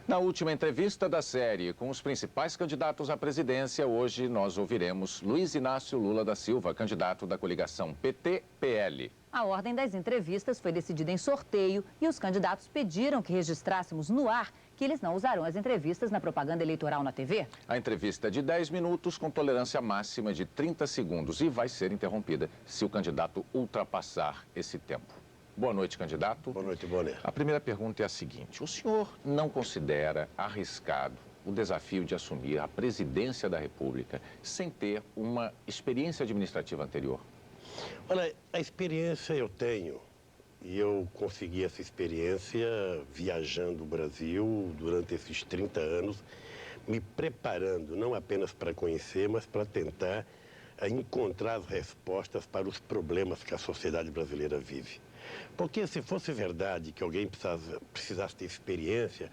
Na última entrevista da série com os principais candidatos à presidência, hoje nós ouviremos Luiz Inácio Lula da Silva, candidato da coligação PT-PL. A ordem das entrevistas foi decidida em sorteio e os candidatos pediram que registrássemos no ar que eles não usarão as entrevistas na propaganda eleitoral na TV. A entrevista é de 10 minutos com tolerância máxima de 30 segundos e vai ser interrompida se o candidato ultrapassar esse tempo. Boa noite, candidato. Boa noite, Bonner. A primeira pergunta é a seguinte: o senhor não considera arriscado o desafio de assumir a presidência da República sem ter uma experiência administrativa anterior? Olha, a experiência eu tenho. E eu consegui essa experiência viajando o Brasil durante esses 30 anos, me preparando não apenas para conhecer, mas para tentar encontrar as respostas para os problemas que a sociedade brasileira vive. Porque se fosse verdade que alguém precisasse ter experiência,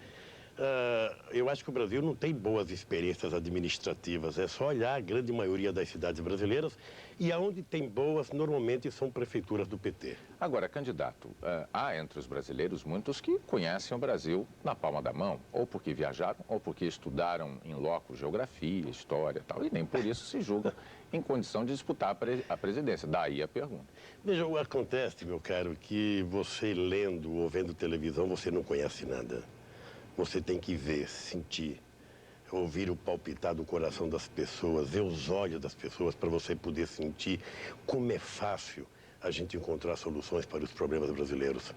eu acho que o Brasil não tem boas experiências administrativas. É só olhar a grande maioria das cidades brasileiras e aonde tem boas, normalmente são prefeituras do PT. Agora, candidato, há entre os brasileiros muitos que conhecem o Brasil na palma da mão, ou porque viajaram, ou porque estudaram em loco geografia, história e tal, e nem por isso se julgam em condição de disputar a presidência. Daí a pergunta. Veja, acontece, meu caro, que você lendo ou vendo televisão, você não conhece nada. Você tem que ver, sentir, ouvir o palpitar do coração das pessoas, ver os olhos das pessoas para você poder sentir como é fácil a gente encontrar soluções para os problemas brasileiros.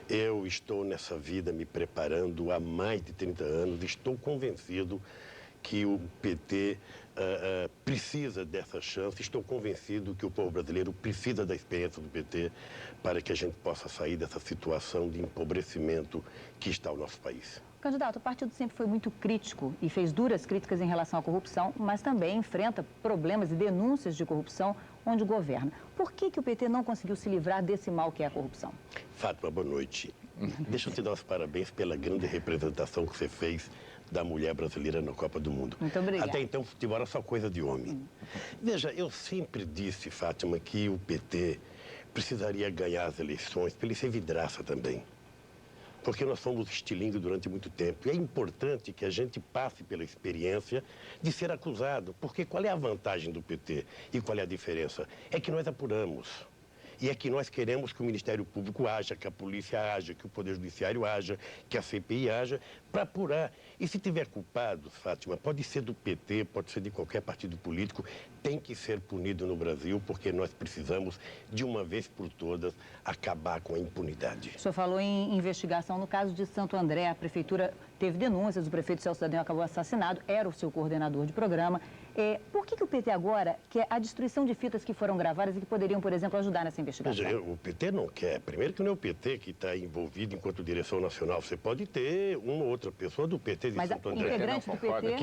Eu estou nessa vida me preparando há mais de 30 anos, estou convencido que o PT precisa dessa chance, estou convencido que o povo brasileiro precisa da experiência do PT para que a gente possa sair dessa situação de empobrecimento que está o nosso país. Candidato, o partido sempre foi muito crítico e fez duras críticas em relação à corrupção, mas também enfrenta problemas e denúncias de corrupção onde governa. Por que o PT não conseguiu se livrar desse mal que é a corrupção? Fátima, boa noite. Deixa eu te dar os parabéns pela grande representação que você fez da mulher brasileira na Copa do Mundo. Muito obrigada. Até então, futebol era só coisa de homem. Veja, eu sempre disse, Fátima, que o PT precisaria ganhar as eleições para ele ser vidraça também. Porque nós fomos estilingue durante muito tempo. E é importante que a gente passe pela experiência de ser acusado. Porque qual é a vantagem do PT e qual é a diferença? É que nós apuramos. E é que nós queremos que o Ministério Público haja, que a polícia haja, que o Poder Judiciário haja, que a CPI haja, para apurar. E se tiver culpado, Fátima, pode ser do PT, pode ser de qualquer partido político, tem que ser punido no Brasil, porque nós precisamos, de uma vez por todas, acabar com a impunidade. O senhor falou em investigação no caso de Santo André. A prefeitura teve denúncias, o prefeito Celso Dallagnol acabou assassinado, era o seu coordenador de programa. Por que o PT agora quer a destruição de fitas que foram gravadas e que poderiam, por exemplo, ajudar nessa investigação? Veja, o PT não quer. Primeiro que não é o PT que está envolvido enquanto direção nacional. Você pode ter uma ou outra pessoa do PT de Mas Santo André. integrante do PT...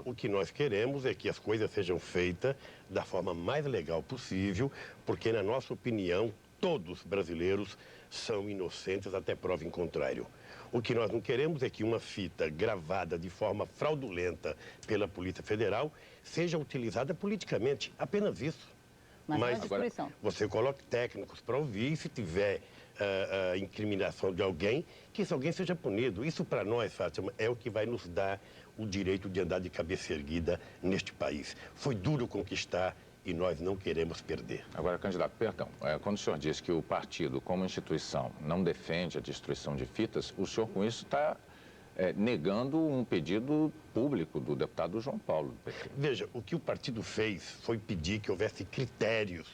O que nós queremos é que as coisas sejam feitas da forma mais legal possível, porque, na nossa opinião, todos brasileiros são inocentes até prova em contrário. O que nós não queremos é que uma fita gravada de forma fraudulenta pela Polícia Federal seja utilizada politicamente, apenas isso. Mas agora, você coloque técnicos para ouvir, se tiver incriminação de alguém, que esse alguém seja punido. Isso para nós, Fátima, é o que vai nos dar o direito de andar de cabeça erguida neste país. Foi duro conquistar e nós não queremos perder. Agora, candidato, perdão, quando o senhor diz que o partido, como instituição, não defende a destruição de fitas, o senhor com isso está negando um pedido público do deputado João Paulo do PT. Veja, o que o partido fez foi pedir que houvesse critérios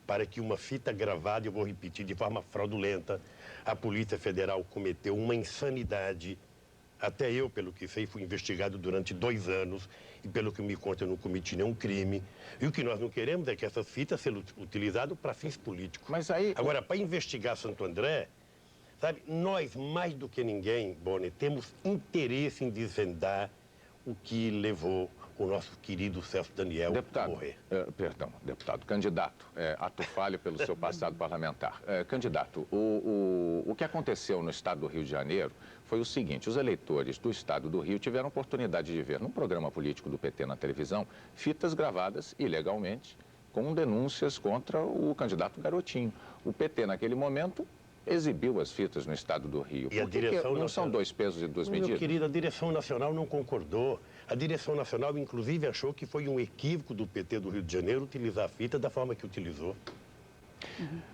para que uma fita gravada, eu vou repetir, de forma fraudulenta, a Polícia Federal cometeu uma insanidade. Até eu, pelo que sei, fui investigado durante 2 anos e, pelo que me conta, eu não cometi nenhum crime. E o que nós não queremos é que essas fitas sejam utilizadas para fins políticos. Mas aí... Agora, para investigar Santo André, sabe, nós, mais do que ninguém, Bonner, temos interesse em desvendar o que levou o nosso querido Celso Dallagnol a morrer. Deputado, candidato, ato falho pelo seu passado parlamentar. Candidato, o que aconteceu no estado do Rio de Janeiro foi o seguinte: os eleitores do estado do Rio tiveram oportunidade de ver num programa político do PT na televisão fitas gravadas ilegalmente com denúncias contra o candidato Garotinho. O PT, naquele momento, exibiu as fitas no estado do Rio. E a Por que direção não são nacional- 2 pesos e 2 Meu medidas? querido, a direção nacional não concordou. A direção nacional, inclusive, achou que foi um equívoco do PT do Rio de Janeiro utilizar a fita da forma que utilizou.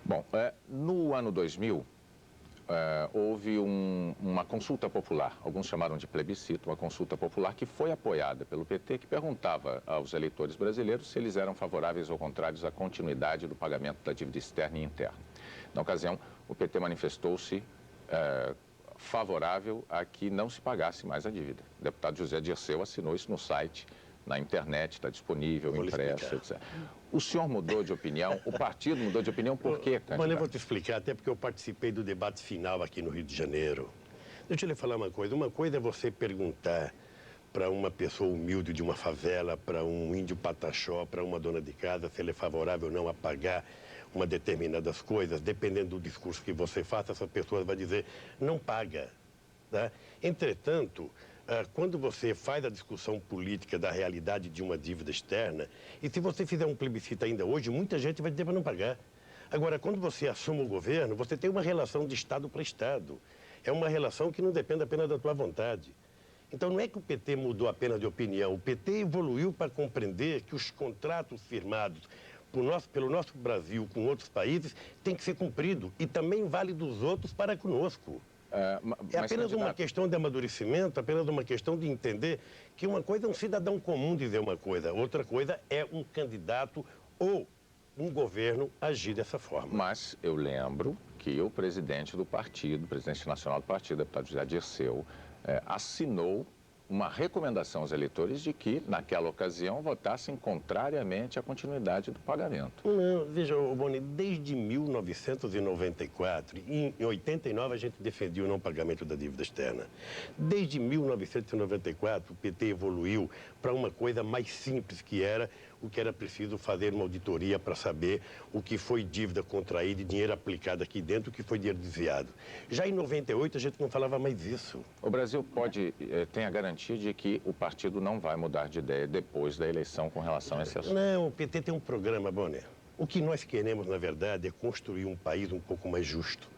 Bom, no ano 2000, houve uma consulta popular, alguns chamaram de plebiscito, uma consulta popular que foi apoiada pelo PT, que perguntava aos eleitores brasileiros se eles eram favoráveis ou contrários à continuidade do pagamento da dívida externa e interna. Na ocasião, o PT manifestou-se favorável a que não se pagasse mais a dívida. O deputado José Dirceu assinou isso no site, na internet, está disponível, Vou lhe impresso, explicar. etc. O senhor mudou de opinião? O partido mudou de opinião por quê, Mas eu candidato? vou te explicar, até porque eu participei do debate final aqui no Rio de Janeiro. Deixa eu lhe falar uma coisa. Uma coisa é você perguntar para uma pessoa humilde de uma favela, para um índio pataxó, para uma dona de casa, se ele é favorável ou não a pagar uma determinadas coisas. Dependendo do discurso que você faça, essa pessoa vai dizer, não paga. Tá? Entretanto, quando você faz a discussão política da realidade de uma dívida externa, e se você fizer um plebiscito ainda hoje, muita gente vai dizer para não pagar. Agora, quando você assume o governo, você tem uma relação de Estado para Estado. É uma relação que não depende apenas da tua vontade. Então, não é que o PT mudou apenas de opinião. O PT evoluiu para compreender que os contratos firmados pelo nosso Brasil com outros países têm que ser cumpridos. E também vale dos outros para conosco. É apenas uma questão de amadurecimento, apenas uma questão de entender que uma coisa é um cidadão comum dizer uma coisa, outra coisa é um candidato ou um governo agir dessa forma. Mas eu lembro que o presidente do partido, o presidente nacional do partido, deputado José Dirceu, assinou uma recomendação aos eleitores de que, naquela ocasião, votassem contrariamente à continuidade do pagamento. Não, veja, Boni, desde 1994, em 89 a gente defendia o não pagamento da dívida externa. Desde 1994 o PT evoluiu para uma coisa mais simples, que era o que era preciso fazer uma auditoria para saber o que foi dívida contraída e dinheiro aplicado aqui dentro, o que foi dinheiro desviado. Já em 98 a gente não falava mais isso. O Brasil tem a garantia de que o partido não vai mudar de ideia depois da eleição com relação a esse assunto? Não, o PT tem um programa, Bonner. O que nós queremos, na verdade, é construir um país um pouco mais justo.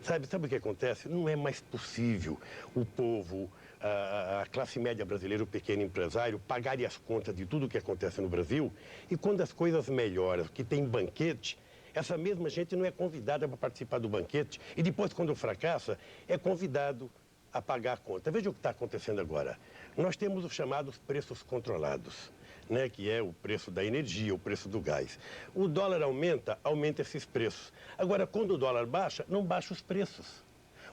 Sabe o que acontece? Não é mais possível o povo, a classe média brasileira, o pequeno empresário, pagarem as contas de tudo o que acontece no Brasil, e quando as coisas melhoram, que tem banquete, essa mesma gente não é convidada para participar do banquete, e depois, quando fracassa, é convidado a pagar a conta. Veja o que está acontecendo agora. Nós temos os chamados preços controlados, né, que é o preço da energia, o preço do gás. O dólar aumenta esses preços. Agora, quando o dólar baixa, não baixa os preços.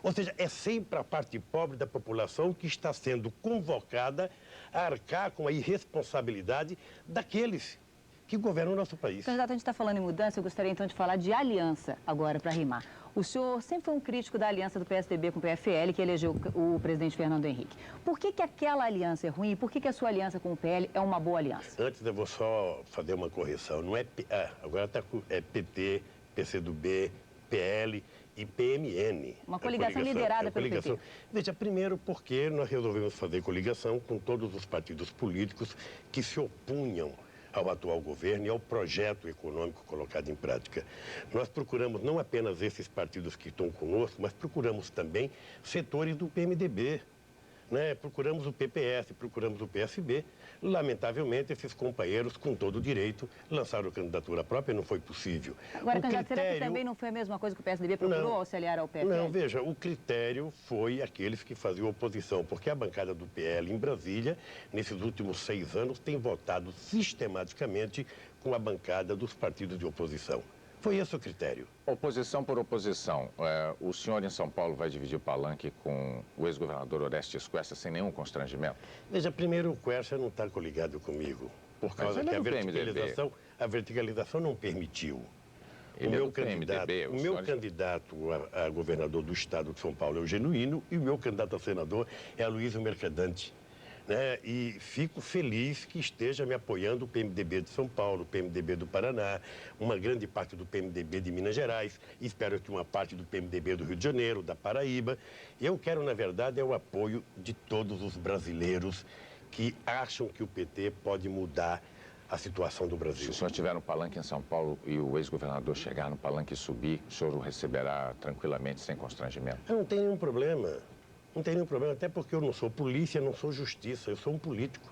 Ou seja, é sempre a parte pobre da população que está sendo convocada a arcar com a irresponsabilidade daqueles que governam o nosso país. Candidato, a gente está falando em mudança, eu gostaria então de falar de aliança agora para rimar. O senhor sempre foi um crítico da aliança do PSDB com o PFL, que elegeu o presidente Fernando Henrique. Por que aquela aliança é ruim e por que a sua aliança com o PL é uma boa aliança? Antes eu vou só fazer uma correção. Não é agora é PT, PCdoB, PL e PMN. Uma coligação liderada pelo PT. Veja, primeiro porque nós resolvemos fazer coligação com todos os partidos políticos que se opunham ao atual governo e ao projeto econômico colocado em prática. Nós procuramos não apenas esses partidos que estão conosco, mas procuramos também setores do PMDB, né? Procuramos o PPS, procuramos o PSB. Lamentavelmente, esses companheiros, com todo o direito, lançaram candidatura própria, não foi possível. Agora, candidato, será que também não foi a mesma coisa que o PSDB procurou ao se aliar ao PFL? Não, veja, o critério foi aqueles que faziam oposição, porque a bancada do PL em Brasília, nesses últimos 6 anos, tem votado sistematicamente com a bancada dos partidos de oposição. Foi esse o critério. Oposição por oposição. O senhor em São Paulo vai dividir o palanque com o ex-governador Orestes Quercia sem nenhum constrangimento? Veja, primeiro o Quercia não está coligado comigo, por causa que a verticalização não permitiu. O meu candidato a governador do estado de São Paulo é o Genuíno e o meu candidato a senador é Aloysio Mercadante. Né? E fico feliz que esteja me apoiando o PMDB de São Paulo, o PMDB do Paraná, uma grande parte do PMDB de Minas Gerais, espero que uma parte do PMDB do Rio de Janeiro, da Paraíba. Eu quero, na verdade, o apoio de todos os brasileiros que acham que o PT pode mudar a situação do Se Brasil. o senhor estiver no palanque em São Paulo e o ex-governador chegar no palanque e subir, o senhor o receberá tranquilamente, sem constrangimento? Não tem nenhum problema. Não tem nenhum problema, até porque eu não sou polícia, não sou justiça, eu sou um político.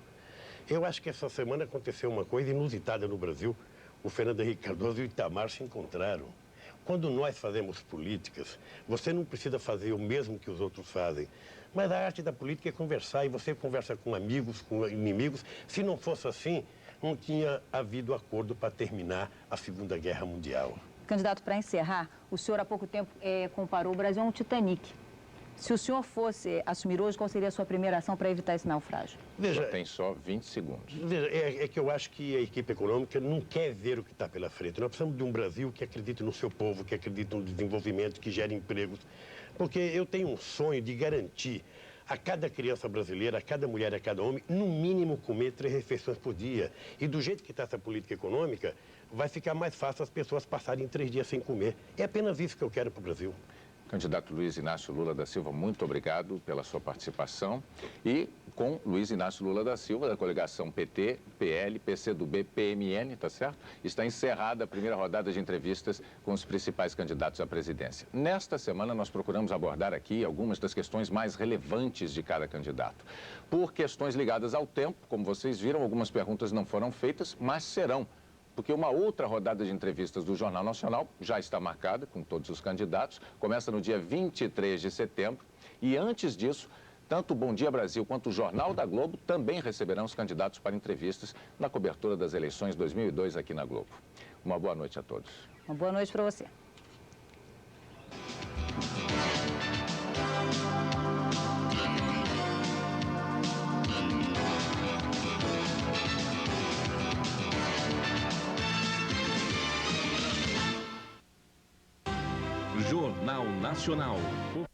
Eu acho que essa semana aconteceu uma coisa inusitada no Brasil. O Fernando Henrique Cardoso e o Itamar se encontraram. Quando nós fazemos políticas, você não precisa fazer o mesmo que os outros fazem. Mas a arte da política é conversar, e você conversa com amigos, com inimigos. Se não fosse assim, não tinha havido acordo para terminar a Segunda Guerra Mundial. Candidato, para encerrar, o senhor há pouco tempo comparou o Brasil a um Titanic. Se o senhor fosse assumir hoje, qual seria a sua primeira ação para evitar esse naufrágio? Veja, Tem só 20 segundos. Veja, é que eu acho que a equipe econômica não quer ver o que está pela frente. Nós precisamos de um Brasil que acredite no seu povo, que acredite no desenvolvimento, que gere empregos. Porque eu tenho um sonho de garantir a cada criança brasileira, a cada mulher, a cada homem, no mínimo comer 3 refeições por dia. E do jeito que está essa política econômica, vai ficar mais fácil as pessoas passarem 3 dias sem comer. É apenas isso que eu quero para o Brasil. Candidato Luiz Inácio Lula da Silva, muito obrigado pela sua participação. E com Luiz Inácio Lula da Silva, da coligação PT, PL, PCdoB, PMN, tá certo? Está encerrada a primeira rodada de entrevistas com os principais candidatos à presidência. Nesta semana, nós procuramos abordar aqui algumas das questões mais relevantes de cada candidato. Por questões ligadas ao tempo, como vocês viram, algumas perguntas não foram feitas, mas serão. Porque uma outra rodada de entrevistas do Jornal Nacional já está marcada com todos os candidatos, começa no dia 23 de setembro e antes disso, tanto o Bom Dia Brasil quanto o Jornal da Globo também receberão os candidatos para entrevistas na cobertura das eleições 2002 aqui na Globo. Uma boa noite a todos. Uma boa noite para você. Jornal Nacional.